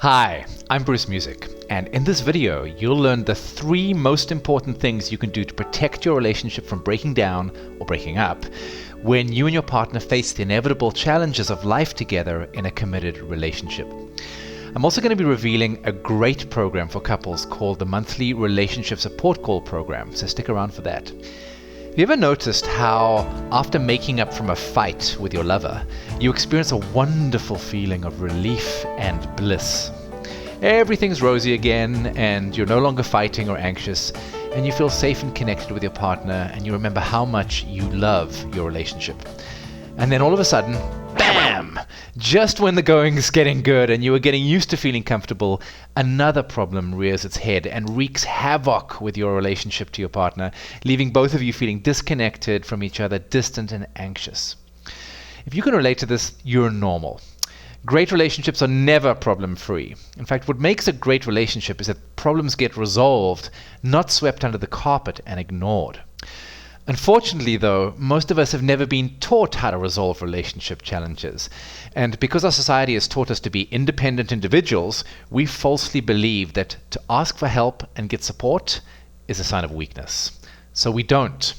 Hi, I'm Bruce Music, and in this video, you'll learn the 3 most important things you can do to protect your relationship from breaking down or breaking up when you and your partner face the inevitable challenges of life together in a committed relationship. I'm also going to be revealing a great program for couples called the Monthly Relationship Support Call Program, so stick around for that. Have you ever noticed how, after making up from a fight with your lover, you experience a wonderful feeling of relief and bliss? Everything's rosy again, and you're no longer fighting or anxious, and you feel safe and connected with your partner, and you remember how much you love your relationship. And then all of a sudden, bam! Just when the going's getting good and you are getting used to feeling comfortable, another problem rears its head and wreaks havoc with your relationship to your partner, leaving both of you feeling disconnected from each other, distant and anxious. If you can relate to this, you're normal. Great relationships are never problem-free. In fact, what makes a great relationship is that problems get resolved, not swept under the carpet and ignored. Unfortunately, though, most of us have never been taught how to resolve relationship challenges. And because our society has taught us to be independent individuals, we falsely believe that to ask for help and get support is a sign of weakness. So we don't.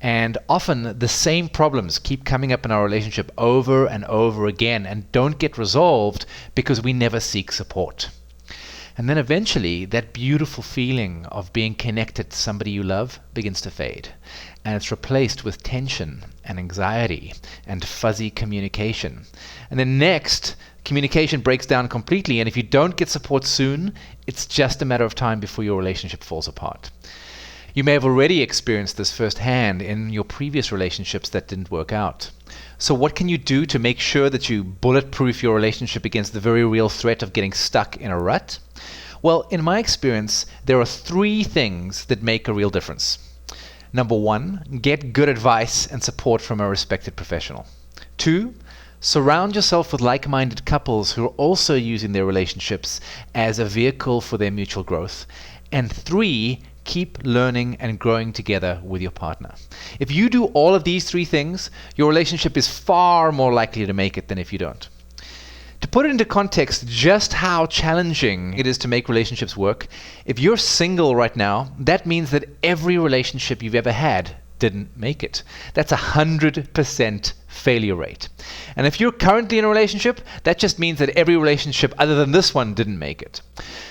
And often the same problems keep coming up in our relationship over and over again and don't get resolved because we never seek support. And then eventually, that beautiful feeling of being connected to somebody you love begins to fade. And it's replaced with tension and anxiety and fuzzy communication. And then next, communication breaks down completely. And if you don't get support soon, it's just a matter of time before your relationship falls apart. You may have already experienced this firsthand in your previous relationships that didn't work out. So what can you do to make sure that you bulletproof your relationship against the very real threat of getting stuck in a rut? Well, in my experience, there are 3 things that make a real difference. Number 1, get good advice and support from a respected professional. 2, surround yourself with like-minded couples who are also using their relationships as a vehicle for their mutual growth. And 3, keep learning and growing together with your partner. If you do all of these 3 things, your relationship is far more likely to make it than if you don't. To put it into context just how challenging it is to make relationships work, if you're single right now, that means that every relationship you've ever had didn't make it. That's 100% failure rate. And if you're currently in a relationship, that just means that every relationship other than this one didn't make it.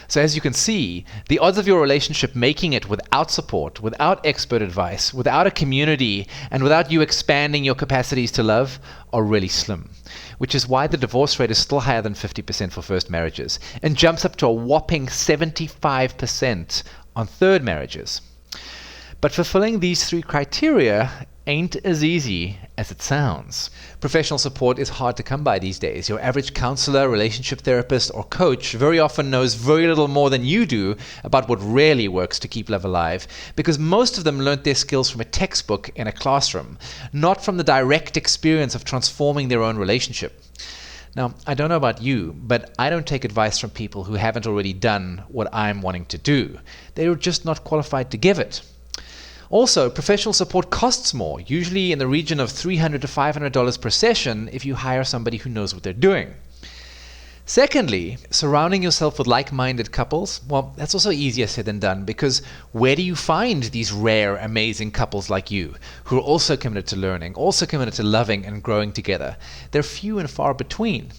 So as you can see, the odds of your relationship making it without support, without expert advice, without a community, and without you expanding your capacities to love are really slim. Which is why the divorce rate is still higher than 50% for first marriages and jumps up to a whopping 75% on third marriages. But fulfilling these 3 criteria ain't as easy as it sounds. Professional support is hard to come by these days. Your average counselor, relationship therapist, or coach very often knows very little more than you do about what really works to keep love alive, because most of them learned their skills from a textbook in a classroom, not from the direct experience of transforming their own relationship. Now, I don't know about you, but I don't take advice from people who haven't already done what I'm wanting to do. They're just not qualified to give it. Also, professional support costs more, usually in the region of $300 to $500 per session if you hire somebody who knows what they're doing. Secondly, surrounding yourself with like-minded couples, well, that's also easier said than done, because where do you find these rare, amazing couples like you, who are also committed to learning, also committed to loving and growing together? They're few and far between.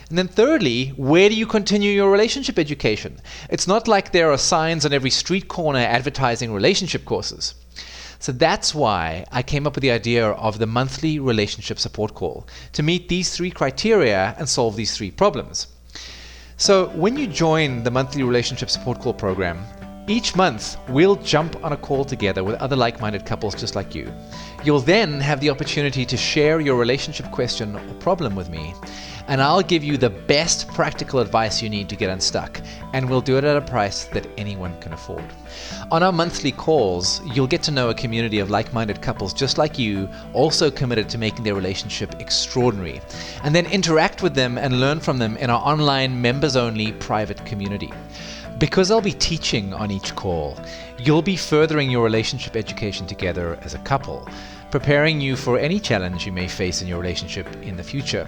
And then thirdly, where do you continue your relationship education? It's not like there are signs on every street corner advertising relationship courses. So that's why I came up with the idea of the monthly relationship support call, to meet these 3 criteria and solve these 3 problems. So when you join the monthly relationship support call program, each month we'll jump on a call together with other like-minded couples just like you. You'll then have the opportunity to share your relationship question or problem with me, and I'll give you the best practical advice you need to get unstuck, and we'll do it at a price that anyone can afford. On our monthly calls, you'll get to know a community of like-minded couples just like you, also committed to making their relationship extraordinary, and then interact with them and learn from them in our online members-only private community. Because I'll be teaching on each call, you'll be furthering your relationship education together as a couple. preparing you for any challenge you may face in your relationship in the future.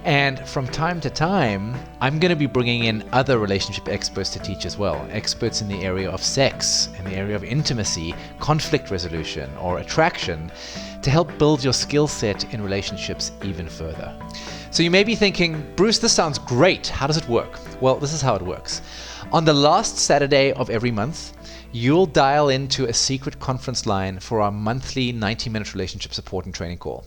And from time to time, I'm going to be bringing in other relationship experts to teach as well. Experts in the area of sex, in the area of intimacy, conflict resolution, or attraction, to help build your skill set in relationships even further. So you may be thinking, Bruce, this sounds great. How does it work? Well, this is how it works. On the last Saturday of every month, you'll dial into a secret conference line for our monthly 90-minute relationship support and training call.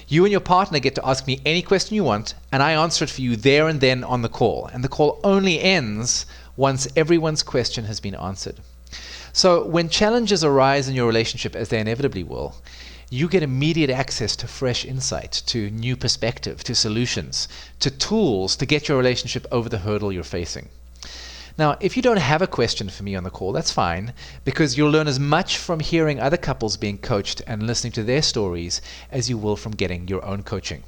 You and your partner get to ask me any question you want, and I answer it for you there and then on the call. And the call only ends once everyone's question has been answered. So when challenges arise in your relationship, as they inevitably will, you get immediate access to fresh insight, to new perspective, to solutions, to tools to get your relationship over the hurdle you're facing. Now, if you don't have a question for me on the call, that's fine, because you'll learn as much from hearing other couples being coached and listening to their stories as you will from getting your own coaching.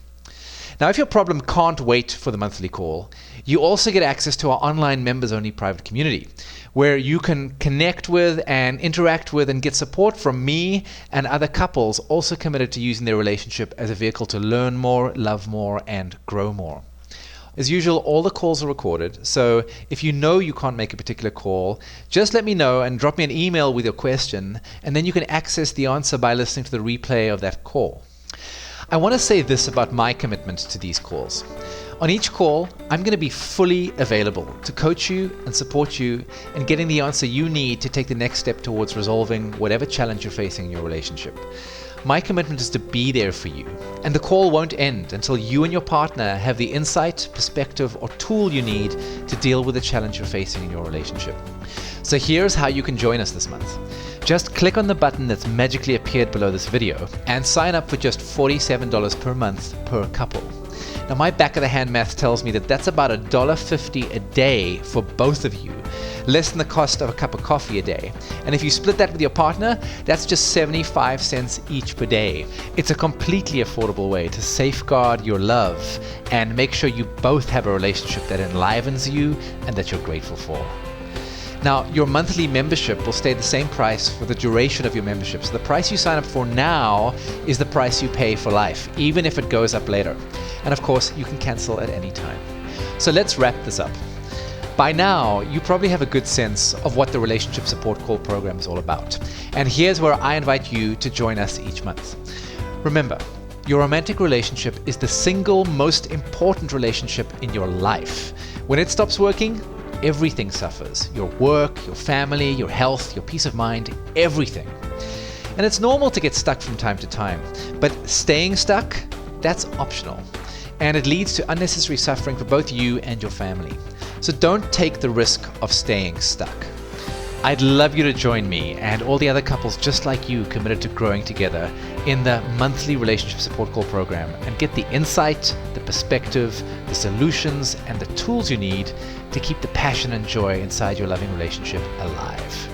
Now, if your problem can't wait for the monthly call, you also get access to our online members-only private community, where you can connect with and interact with and get support from me and other couples also committed to using their relationship as a vehicle to learn more, love more, and grow more. As usual, all the calls are recorded, so if you know you can't make a particular call, just let me know and drop me an email with your question, and then you can access the answer by listening to the replay of that call. I want to say this about my commitment to these calls. On each call, I'm going to be fully available to coach you and support you in getting the answer you need to take the next step towards resolving whatever challenge you're facing in your relationship. My commitment is to be there for you, and the call won't end until you and your partner have the insight, perspective, or tool you need to deal with the challenge you're facing in your relationship. So here's how you can join us this month. Just click on the button that's magically appeared below this video and sign up for just $47 per month per couple. Now, my back-of-the-hand math tells me that that's about $1.50 a day for both of you, less than the cost of a cup of coffee a day. And if you split that with your partner, that's just 75 cents each per day. It's a completely affordable way to safeguard your love and make sure you both have a relationship that enlivens you and that you're grateful for. Now, your monthly membership will stay the same price for the duration of your membership. So the price you sign up for now is the price you pay for life, even if it goes up later. And of course, you can cancel at any time. So let's wrap this up. By now, you probably have a good sense of what the Relationship Support Call program is all about. And here's where I invite you to join us each month. Remember, your romantic relationship is the single most important relationship in your life. When it stops working, everything suffers. Your work, your family, your health, your peace of mind, everything. And it's normal to get stuck from time to time, but staying stuck, that's optional. And it leads to unnecessary suffering for both you and your family. So don't take the risk of staying stuck. I'd love you to join me and all the other couples just like you committed to growing together in the monthly Relationship Support Call program and get the insight, the perspective, the solutions, and the tools you need to keep the passion and joy inside your loving relationship alive.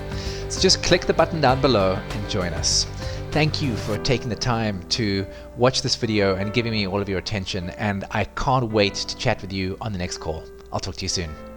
So just click the button down below and join us. Thank you for taking the time to watch this video and giving me all of your attention, and I can't wait to chat with you on the next call. I'll talk to you soon.